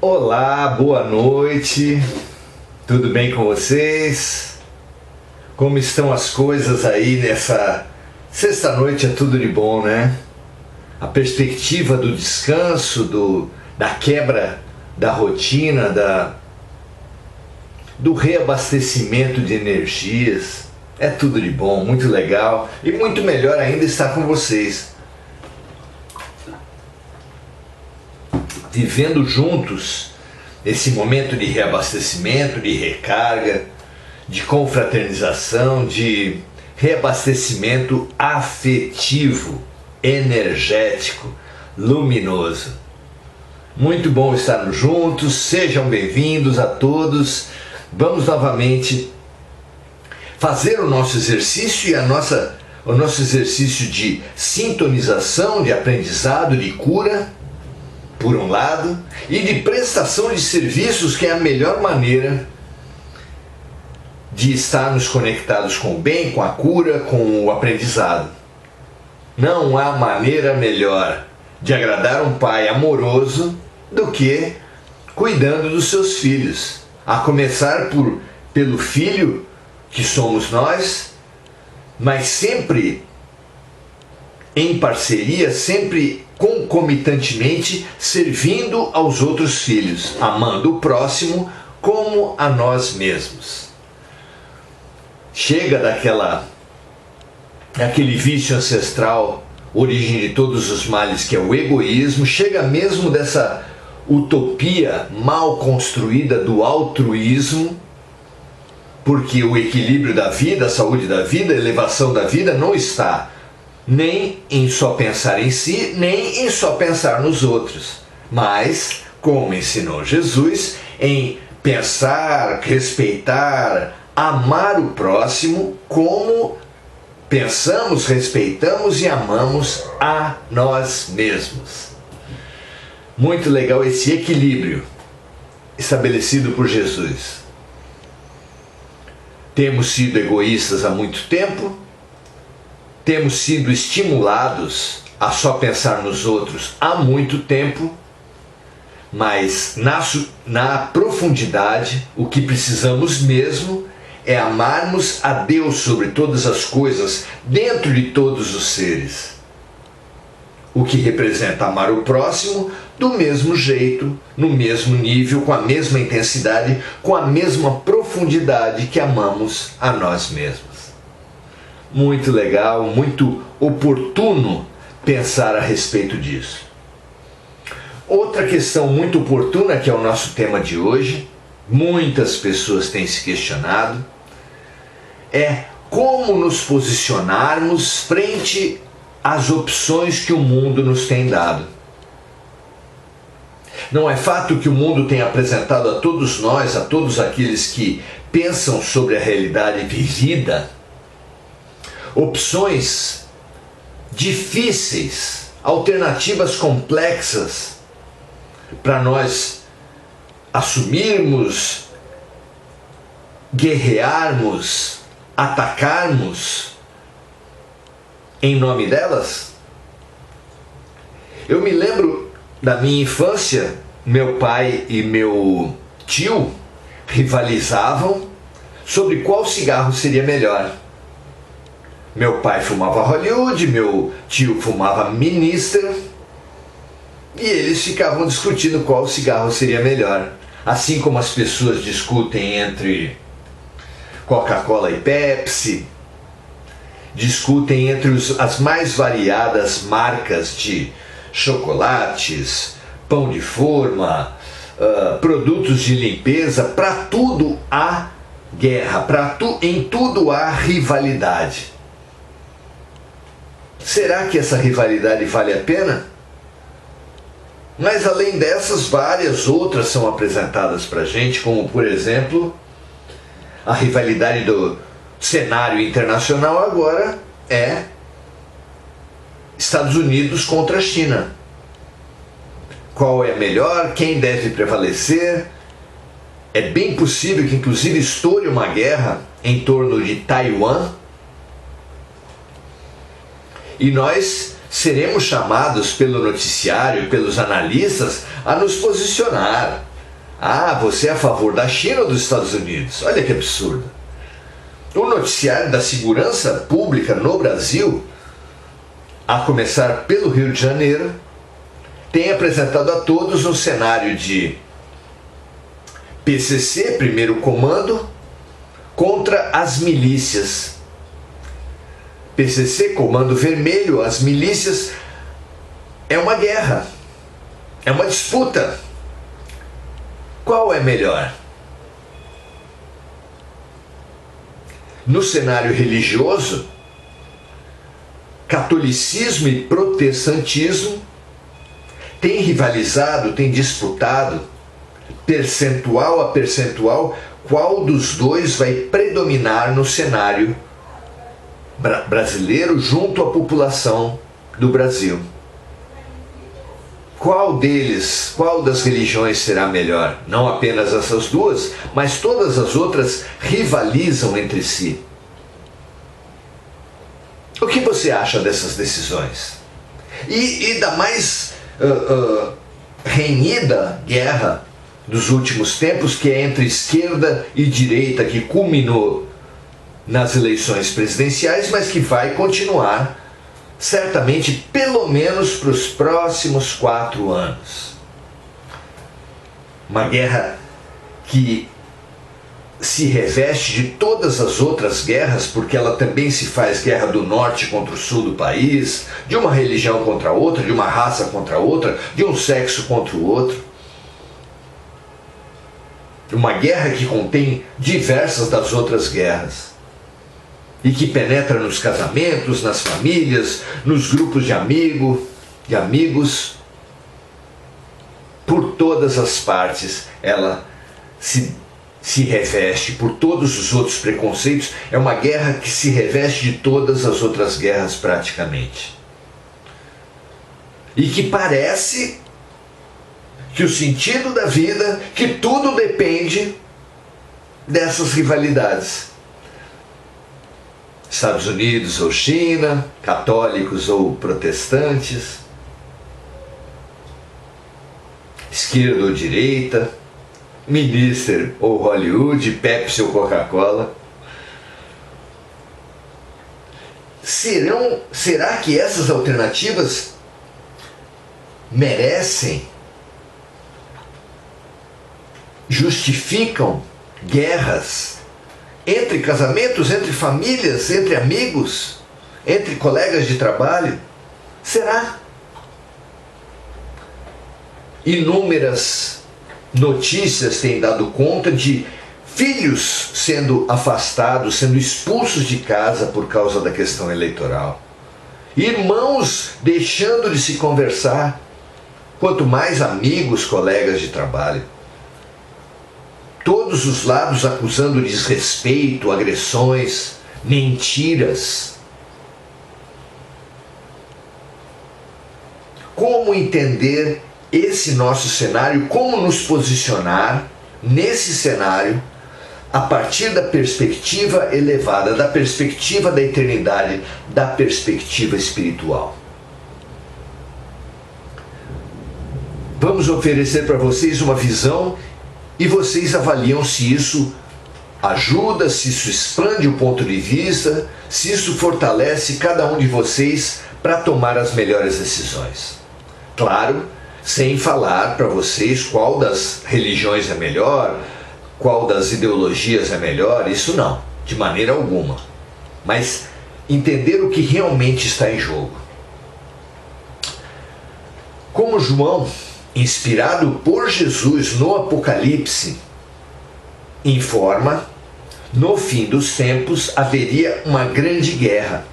Olá, boa noite, tudo bem com vocês? Como estão as coisas aí nessa sexta-noite? É tudo de bom, né? A perspectiva do descanso, da quebra da rotina, do reabastecimento de energias, é tudo de bom, muito legal e muito melhor ainda estar com vocês. Vivendo juntos esse momento de reabastecimento, de recarga, de confraternização, de reabastecimento afetivo, energético, luminoso. Muito bom estarmos juntos, sejam bem-vindos a todos. Vamos novamente fazer o nosso exercício e o nosso exercício de sintonização, de aprendizado, de cura, por um lado, e de prestação de serviços, que é a melhor maneira de estarmos conectados com o bem, com a cura, com o aprendizado. Não há maneira melhor de agradar um pai amoroso do que cuidando dos seus filhos, a começar pelo filho que somos nós, mas sempre em parceria, sempre concomitantemente servindo aos outros filhos, amando o próximo como a nós mesmos. Chega daquele vício ancestral, origem de todos os males, que é o egoísmo, chega mesmo dessa utopia mal construída do altruísmo, porque o equilíbrio da vida, a saúde da vida, a elevação da vida não está nem em só pensar em si, nem em só pensar nos outros, mas, como ensinou Jesus, em pensar, respeitar, amar o próximo como pensamos, respeitamos e amamos a nós mesmos. Muito legal esse equilíbrio estabelecido por Jesus. Temos sido egoístas há muito tempo, temos sido estimulados a só pensar nos outros há muito tempo, mas na profundidade o que precisamos mesmo é amarmos a Deus sobre todas as coisas, dentro de todos os seres. O que representa amar o próximo do mesmo jeito, no mesmo nível, com a mesma intensidade, com a mesma profundidade que amamos a nós mesmos. Muito legal, muito oportuno pensar a respeito disso. Outra questão muito oportuna, que é o nosso tema de hoje, muitas pessoas têm se questionado, é como nos posicionarmos frente às opções que o mundo nos tem dado. Não é fato que o mundo tem apresentado a todos nós, a todos aqueles que pensam sobre a realidade vivida, opções difíceis, alternativas complexas para nós assumirmos, guerrearmos, atacarmos em nome delas? Eu me lembro da minha infância, meu pai e meu tio rivalizavam sobre qual cigarro seria melhor. Meu pai fumava Hollywood, meu tio fumava Minister, e eles ficavam discutindo qual cigarro seria melhor. Assim como as pessoas discutem entre Coca-Cola e Pepsi, discutem entre as mais variadas marcas de chocolates, pão de forma, produtos de limpeza. Para tudo há guerra, em tudo há rivalidade. Será que essa rivalidade vale a pena? Mas além dessas, várias outras são apresentadas para a gente, como por exemplo, a rivalidade do cenário internacional agora é Estados Unidos contra a China. Qual é melhor? Quem deve prevalecer? É bem possível que inclusive estoure uma guerra em torno de Taiwan. E nós seremos chamados pelo noticiário, pelos analistas, a nos posicionar, Ah, você é a favor da China ou dos Estados Unidos? Olha que absurdo. O noticiário da segurança pública no Brasil, a começar pelo Rio de Janeiro, tem apresentado a todos um cenário de PCC, primeiro comando, contra as milícias. PCC, comando vermelho, as milícias, é uma guerra, é uma disputa. Qual é melhor? No cenário religioso, catolicismo e protestantismo têm rivalizado, têm disputado, percentual a percentual, qual dos dois vai predominar no cenário brasileiro junto à população do Brasil. Qual deles, qual das religiões será melhor? Não apenas essas duas, mas todas as outras rivalizam entre si. O que você acha dessas decisões? E da mais renhida guerra dos últimos tempos, que é entre esquerda e direita, que culminou nas eleições presidenciais, mas que vai continuar certamente pelo menos para os próximos 4 anos. Uma guerra que se reveste de todas as outras guerras, porque ela também se faz guerra do norte contra o sul do país, de uma religião contra outra, de uma raça contra outra, de um sexo contra o outro. Uma guerra que contém diversas das outras guerras. E que penetra nos casamentos, nas famílias, nos grupos de amigos. Por todas as partes ela se reveste, por todos os outros preconceitos. É uma guerra que se reveste de todas as outras guerras praticamente. E que parece que o sentido da vida, que tudo depende dessas rivalidades. Estados Unidos ou China, católicos ou protestantes, esquerda ou direita, Minister ou Hollywood, Pepsi ou Coca-Cola. Será que essas alternativas merecem, justificam guerras entre casamentos, entre famílias, entre amigos, entre colegas de trabalho? Será? Inúmeras notícias têm dado conta de filhos sendo afastados, sendo expulsos de casa por causa da questão eleitoral. Irmãos deixando de se conversar, quanto mais amigos, colegas de trabalho. Todos os lados acusando desrespeito, agressões, mentiras. Como entender esse nosso cenário? Como nos posicionar nesse cenário a partir da perspectiva elevada, da perspectiva da eternidade, da perspectiva espiritual? Vamos oferecer para vocês uma visão e vocês avaliam se isso ajuda, se isso expande o ponto de vista, se isso fortalece cada um de vocês para tomar as melhores decisões. Claro, sem falar para vocês qual das religiões é melhor, qual das ideologias é melhor, isso não, de maneira alguma. Mas entender o que realmente está em jogo. Como João, inspirado por Jesus no Apocalipse, informa, no fim dos tempos haveria uma grande guerra.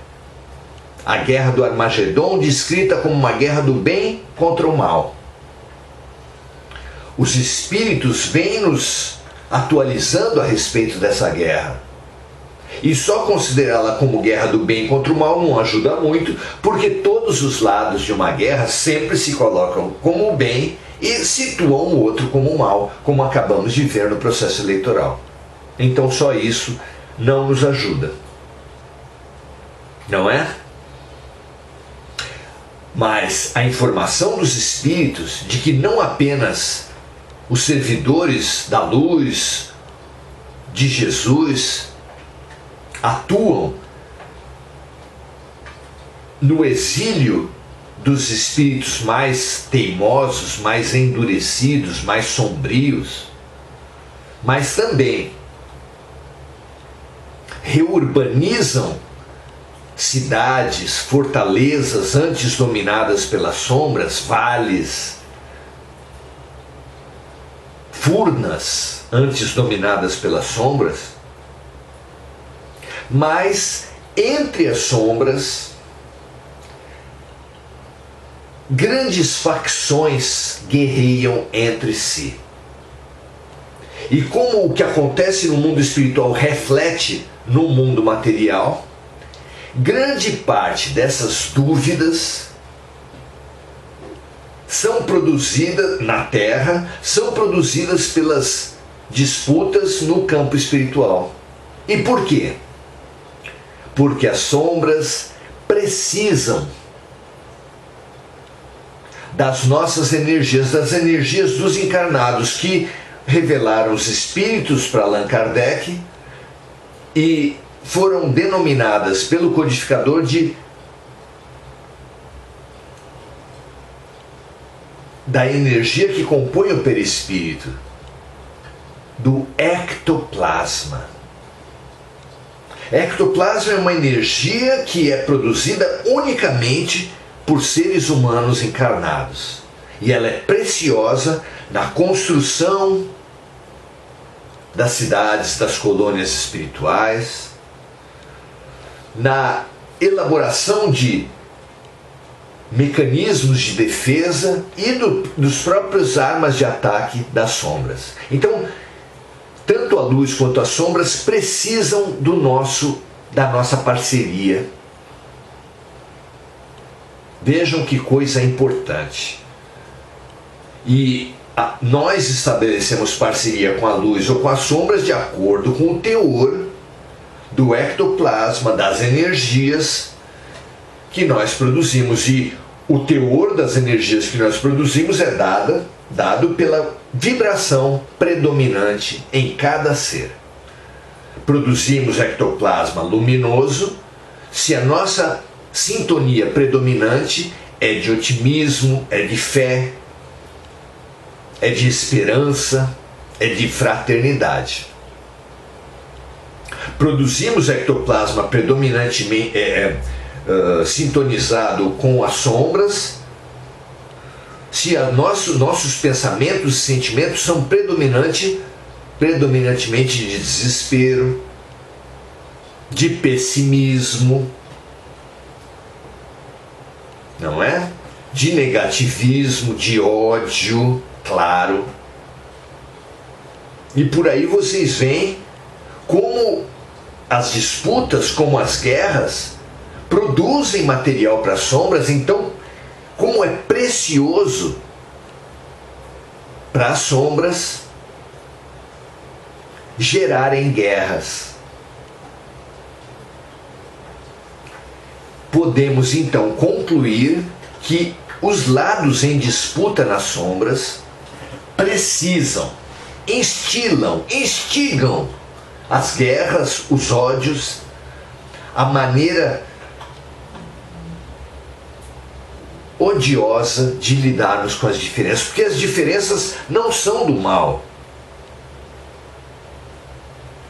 A guerra do Armagedon, descrita como uma guerra do bem contra o mal. Os espíritos vêm nos atualizando a respeito dessa guerra. E só considerá-la como guerra do bem contra o mal não ajuda muito, porque todos os lados de uma guerra sempre se colocam como o bem e situam o outro como o mal, como acabamos de ver no processo eleitoral. Então só isso não nos ajuda. Não é? Mas a informação dos espíritos de que não apenas os servidores da luz de Jesus atuam no exílio dos espíritos mais teimosos, mais endurecidos, mais sombrios, mas também reurbanizam cidades, fortalezas antes dominadas pelas sombras, vales, furnas antes dominadas pelas sombras, mas entre as sombras grandes facções guerreiam entre si. E como o que acontece no mundo espiritual reflete no mundo material, grande parte dessas dúvidas são produzidas na Terra, são produzidas pelas disputas no campo espiritual. E por quê? Porque as sombras precisam das nossas energias, das energias dos encarnados que revelaram os espíritos para Allan Kardec e foram denominadas pelo codificador da energia que compõe o perispírito, do ectoplasma. Ectoplasma é uma energia que é produzida unicamente por seres humanos encarnados. E ela é preciosa na construção das cidades, das colônias espirituais, na elaboração de mecanismos de defesa e dos próprios armas de ataque das sombras. Então, tanto a luz quanto as sombras precisam da nossa parceria. Vejam que coisa importante. E nós estabelecemos parceria com a luz ou com as sombras de acordo com o teor do ectoplasma, das energias que nós produzimos. E o teor das energias que nós produzimos é dado pela vibração predominante em cada ser. Produzimos ectoplasma luminoso se a nossa sintonia predominante é de otimismo, é de fé, é de esperança, é de fraternidade. Produzimos ectoplasma predominantemente sintonizado com as sombras se nossos pensamentos e sentimentos são predominantemente de desespero, de pessimismo, não é? De negativismo, de ódio, claro. E por aí vocês veem como as disputas, como as guerras, produzem material para as sombras. Então, como é precioso para as sombras gerarem guerras. Podemos então concluir que os lados em disputa nas sombras instigam as guerras, os ódios, a maneira odiosa de lidarmos com as diferenças, porque as diferenças não são do mal.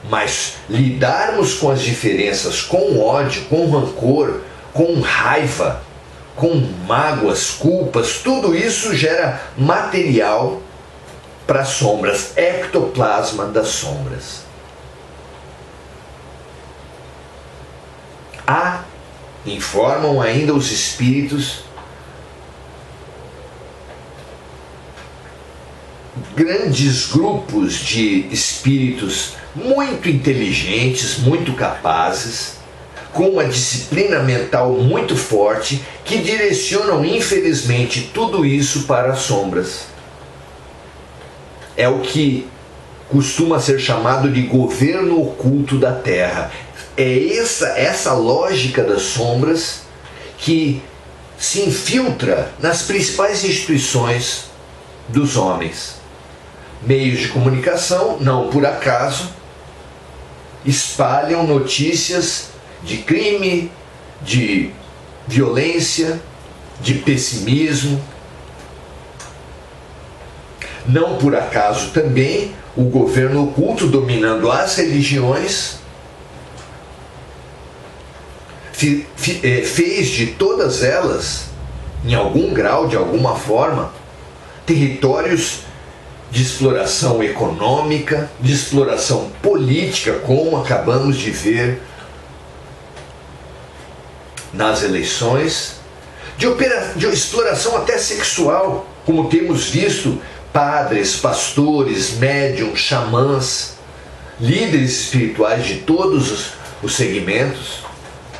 Mas lidarmos com as diferenças com ódio, com rancor, com raiva, com mágoas, culpas, tudo isso gera material para as sombras, ectoplasma das sombras. Informam ainda os espíritos, grandes grupos de espíritos muito inteligentes, muito capazes, com uma disciplina mental muito forte, que direcionam infelizmente tudo isso para as sombras. É o que costuma ser chamado de governo oculto da Terra. É essa lógica das sombras que se infiltra nas principais instituições dos homens, meios de comunicação, não por acaso, espalham notícias de crime, de violência, de pessimismo. Não por acaso também o governo oculto dominando as religiões fez de todas elas, em algum grau, de alguma forma, territórios de exploração econômica, de exploração política, como acabamos de ver nas eleições, de exploração até sexual, como temos visto padres, pastores, médiums, xamãs, líderes espirituais de todos os segmentos,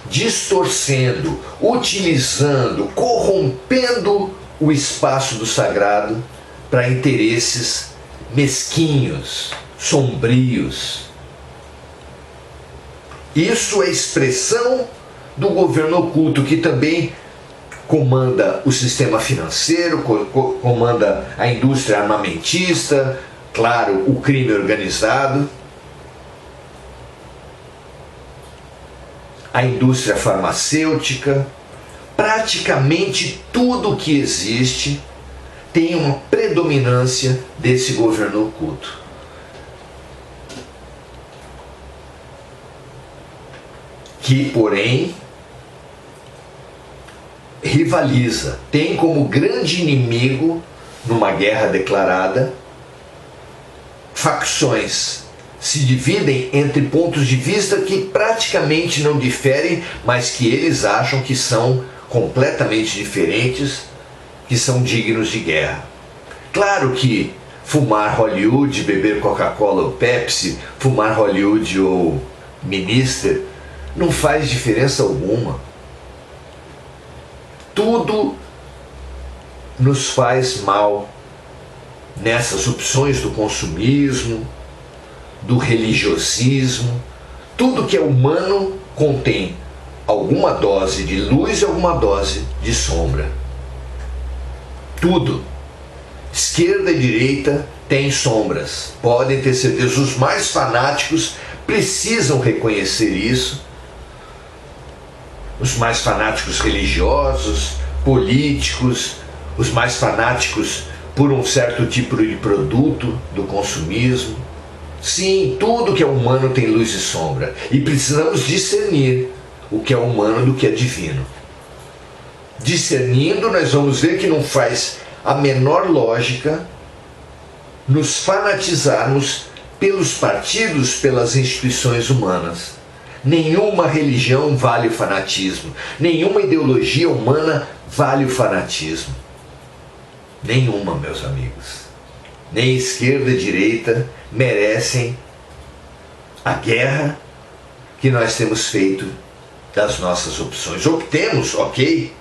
distorcendo, utilizando, corrompendo o espaço do sagrado para interesses mesquinhos, sombrios. Isso é expressão do governo oculto, que também comanda o sistema financeiro, comanda a indústria armamentista, claro, o crime organizado, a indústria farmacêutica. Praticamente tudo que existe tem uma predominância desse governo oculto. Que, porém, rivaliza, tem como grande inimigo, numa guerra declarada, facções. Se dividem entre pontos de vista que praticamente não diferem, mas que eles acham que são completamente diferentes, que são dignos de guerra. Claro que fumar Hollywood, beber Coca-Cola ou Pepsi, fumar Hollywood ou Minister, não faz diferença alguma. Tudo nos faz mal nessas opções do consumismo, do religiosismo. Tudo que é humano contém alguma dose de luz e alguma dose de sombra. Tudo. Esquerda e direita têm sombras. Podem ter certeza. Os mais fanáticos precisam reconhecer isso. Os mais fanáticos religiosos, políticos, os mais fanáticos por um certo tipo de produto do consumismo. Sim, tudo que é humano tem luz e sombra. E precisamos discernir o que é humano do que é divino. Discernindo, nós vamos ver que não faz a menor lógica nos fanatizarmos pelos partidos, pelas instituições humanas. Nenhuma religião vale o fanatismo. Nenhuma ideologia humana vale o fanatismo. Nenhuma, meus amigos. Nem esquerda e direita merecem a guerra que nós temos feito das nossas opções. Optemos, ok,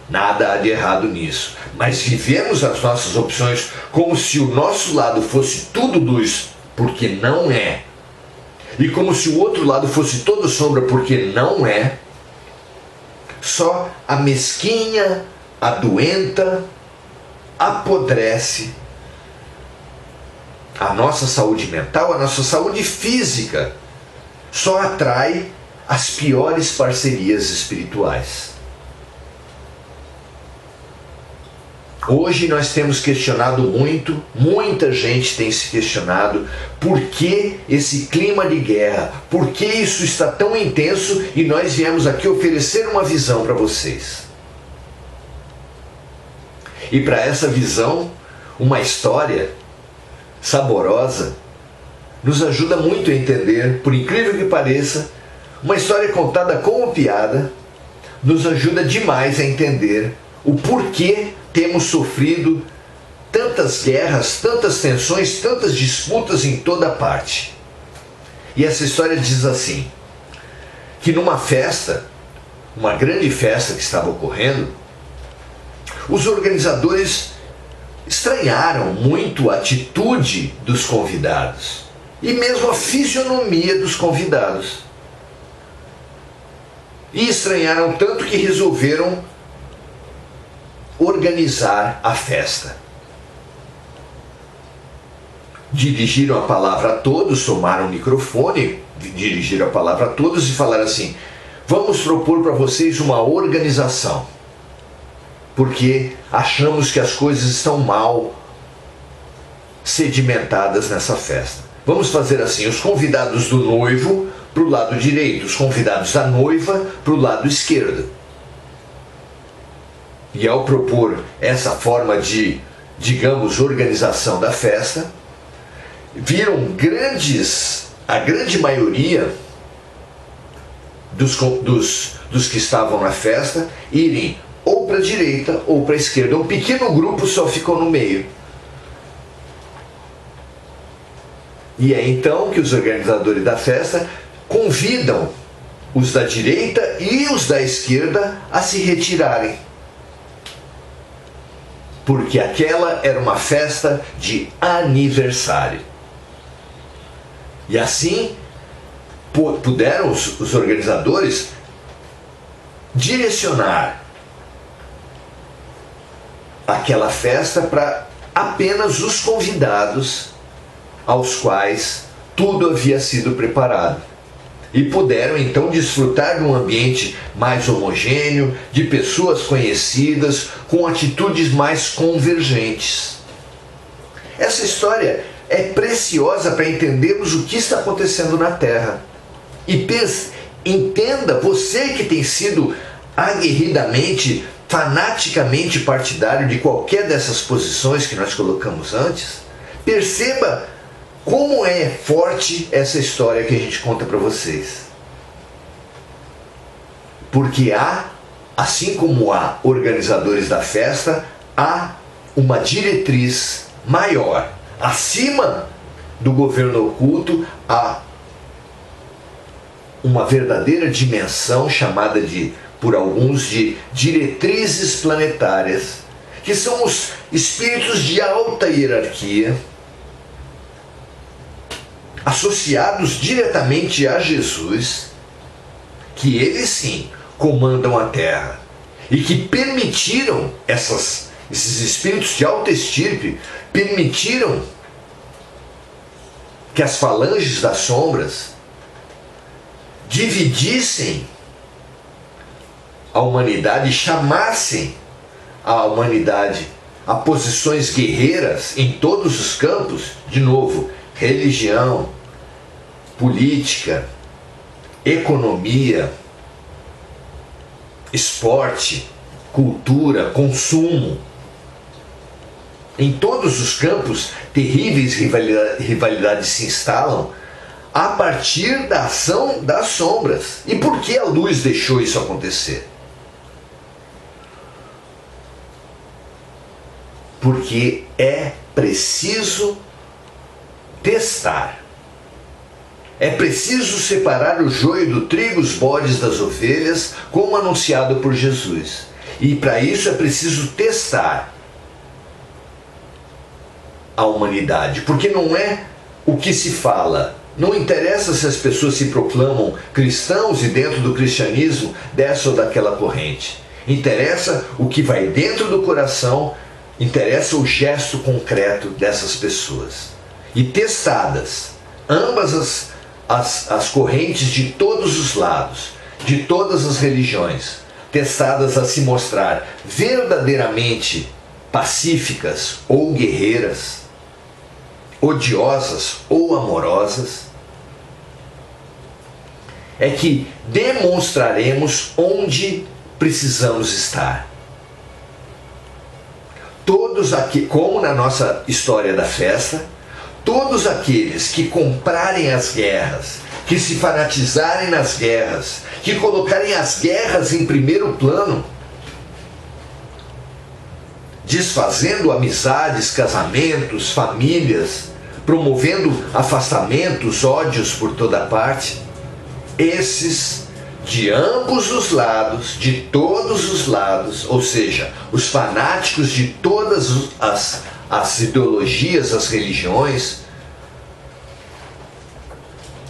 nada há de errado nisso, mas vivemos as nossas opções como se o nosso lado fosse tudo luz, porque não é, e como se o outro lado fosse todo sombra, porque não é. Só a mesquinha, a doenta, apodrece a nossa saúde mental, a nossa saúde física. Só atrai as piores parcerias espirituais. Hoje nós temos questionado muito, muita gente tem se questionado por que esse clima de guerra, por que isso está tão intenso, e nós viemos aqui oferecer uma visão para vocês. E para essa visão, uma história saborosa nos ajuda muito a entender, por incrível que pareça, uma história contada como piada nos ajuda demais a entender o porquê temos sofrido tantas guerras, tantas tensões, tantas disputas em toda parte. E essa história diz assim, que numa festa, uma grande festa que estava ocorrendo, os organizadores estranharam muito a atitude dos convidados e mesmo a fisionomia dos convidados. E estranharam tanto que resolveram organizar a festa. dirigiram a palavra a todos, tomaram o microfone, dirigiram a palavra a todos e falaram assim: vamos propor para vocês uma organização, porque achamos que as coisas estão mal sedimentadas nessa festa. Vamos fazer assim: os convidados do noivo para o lado direito, os convidados da noiva para o lado esquerdo. E ao propor essa forma de, digamos, organização da festa, viram a grande maioria dos que estavam na festa irem ou para a direita ou para a esquerda. Um pequeno grupo só ficou no meio. E é então que os organizadores da festa convidam os da direita e os da esquerda a se retirarem. Porque aquela era uma festa de aniversário. E assim puderam os organizadores direcionar aquela festa para apenas os convidados aos quais tudo havia sido preparado. E puderam então desfrutar de um ambiente mais homogêneo, de pessoas conhecidas, com atitudes mais convergentes. Essa história é preciosa para entendermos o que está acontecendo na Terra. E entenda, você que tem sido aguerridamente, fanaticamente partidário de qualquer dessas posições que nós colocamos antes, perceba como é forte essa história que a gente conta para vocês. Porque assim como há organizadores da festa, há uma diretriz maior. Acima do governo oculto, há uma verdadeira dimensão chamada por alguns de diretrizes planetárias, que são os espíritos de alta hierarquia, associados diretamente a Jesus, que eles sim comandam a Terra e que permitiram esses espíritos de alta estirpe, permitiram que as falanges das sombras dividissem a humanidade e chamassem a humanidade a posições guerreiras em todos os campos, de novo, religião, política, economia, esporte, cultura, consumo. Em todos os campos, terríveis rivalidades se instalam a partir da ação das sombras. E por que a luz deixou isso acontecer? Porque é preciso testar. É preciso separar o joio do trigo, os bodes das ovelhas, como anunciado por Jesus. E para isso é preciso testar a humanidade, porque não é o que se fala. Não interessa se as pessoas se proclamam cristãos e dentro do cristianismo dessa ou daquela corrente. Interessa o que vai dentro do coração, interessa o gesto concreto dessas pessoas. E testadas ambas as correntes de todos os lados, de todas as religiões, testadas a se mostrar verdadeiramente pacíficas ou guerreiras, odiosas ou amorosas, é que demonstraremos onde precisamos estar. Todos aqui, como na nossa história da festa, todos aqueles que comprarem as guerras, que se fanatizarem nas guerras, que colocarem as guerras em primeiro plano, desfazendo amizades, casamentos, famílias, promovendo afastamentos, ódios por toda parte, esses de ambos os lados, de todos os lados, ou seja, os fanáticos de todas as ideologias, as religiões,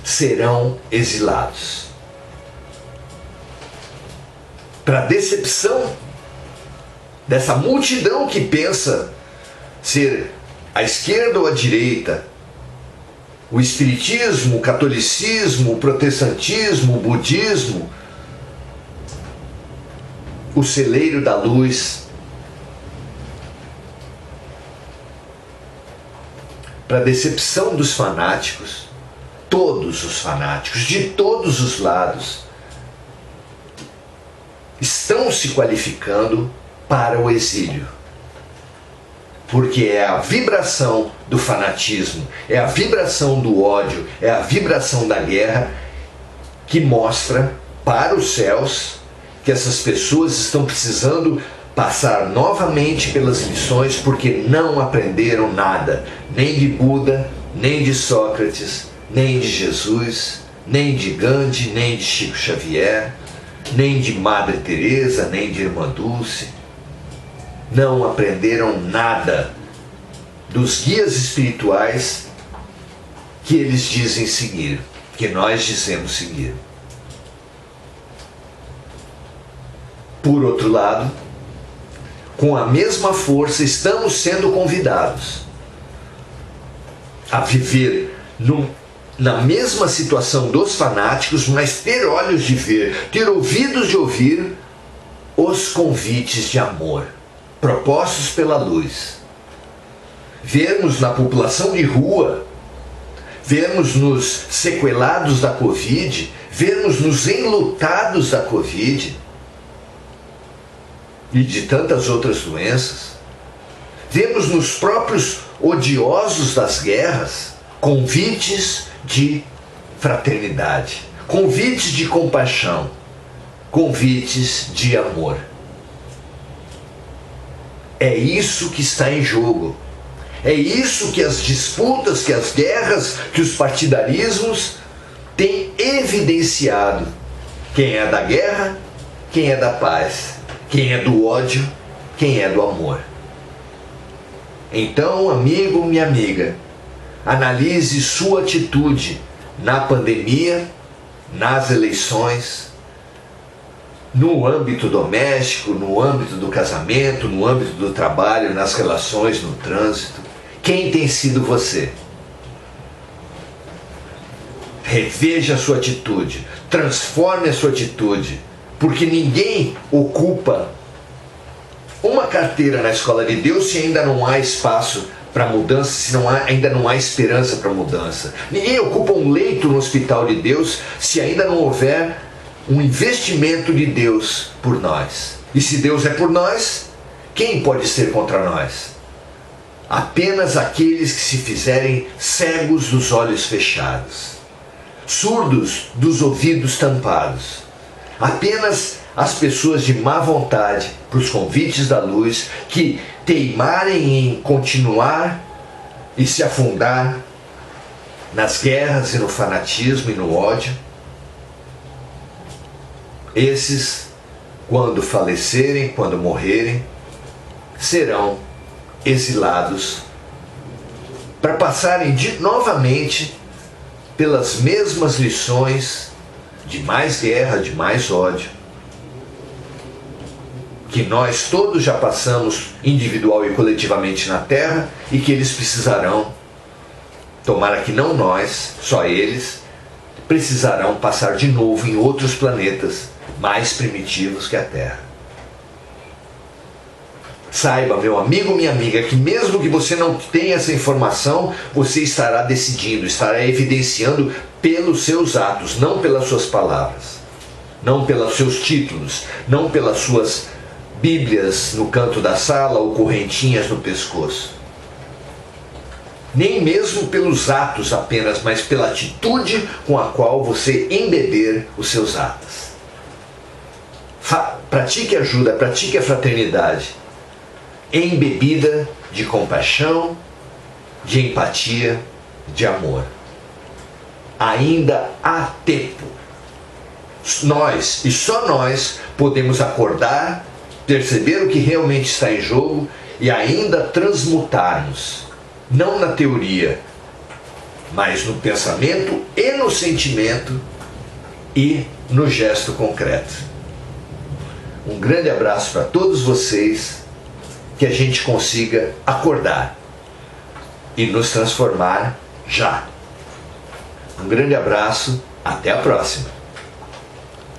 serão exilados. Para decepção dessa multidão que pensa ser a esquerda ou a direita, o espiritismo, o catolicismo, o protestantismo, o budismo, o celeiro da luz, para decepção dos fanáticos, todos os fanáticos, de todos os lados, estão se qualificando para o exílio. Porque é a vibração do fanatismo, é a vibração do ódio, é a vibração da guerra que mostra para os céus que essas pessoas estão precisando passar novamente pelas lições porque não aprenderam nada, nem de Buda, nem de Sócrates, nem de Jesus, nem de Gandhi, nem de Chico Xavier, nem de Madre Teresa, nem de Irmã Dulce. Não aprenderam nada dos guias espirituais que eles dizem seguir, que nós dizemos seguir. Por outro lado, com a mesma força, estamos sendo convidados a viver na mesma situação dos fanáticos, mas ter olhos de ver, ter ouvidos de ouvir os convites de amor propostos pela luz. Vermos na população de rua, vermos nos sequelados da Covid, vermos nos enlutados da Covid e de tantas outras doenças, vemos nos próprios odiosos das guerras convites de fraternidade, convites de compaixão, convites de amor. É isso que está em jogo. É isso que as disputas, que as guerras, que os partidarismos têm evidenciado. Quem é da guerra, quem é da paz, quem é do ódio, quem é do amor. Então, amigo, minha amiga, analise sua atitude na pandemia, nas eleições, no âmbito doméstico, no âmbito do casamento, no âmbito do trabalho, nas relações, no trânsito. Quem tem sido você? Reveja a sua atitude, transforme a sua atitude, porque ninguém ocupa uma carteira na escola de Deus se ainda não há espaço para mudança, se ainda não há esperança para mudança. Ninguém ocupa um leito no hospital de Deus se ainda não houver um investimento de Deus por nós. E se Deus é por nós, quem pode ser contra nós? Apenas aqueles que se fizerem cegos dos olhos fechados, surdos dos ouvidos tampados. Apenas as pessoas de má vontade para os convites da luz, que teimarem em continuar e se afundar nas guerras e no fanatismo e no ódio. Esses, quando falecerem, quando morrerem, serão exilados para passarem novamente pelas mesmas lições de mais guerra, de mais ódio, que nós todos já passamos individual e coletivamente na Terra e que eles precisarão, tomara que não nós, só eles, precisarão passar de novo em outros planetas mais primitivos que a Terra. Saiba, meu amigo, minha amiga, que mesmo que você não tenha essa informação, você estará decidindo, estará evidenciando pelos seus atos, não pelas suas palavras, não pelos seus títulos, não pelas suas bíblias no canto da sala ou correntinhas no pescoço. Nem mesmo pelos atos apenas, mas pela atitude com a qual você embeber os seus atos. Pratique ajuda, pratique a fraternidade, embebida de compaixão, de empatia, de amor. Ainda há tempo. Nós, e só nós, podemos acordar, perceber o que realmente está em jogo e ainda transmutarmos, não na teoria, mas no pensamento e no sentimento e no gesto concreto. Um grande abraço para todos vocês, que a gente consiga acordar e nos transformar já. Um grande abraço, até a próxima!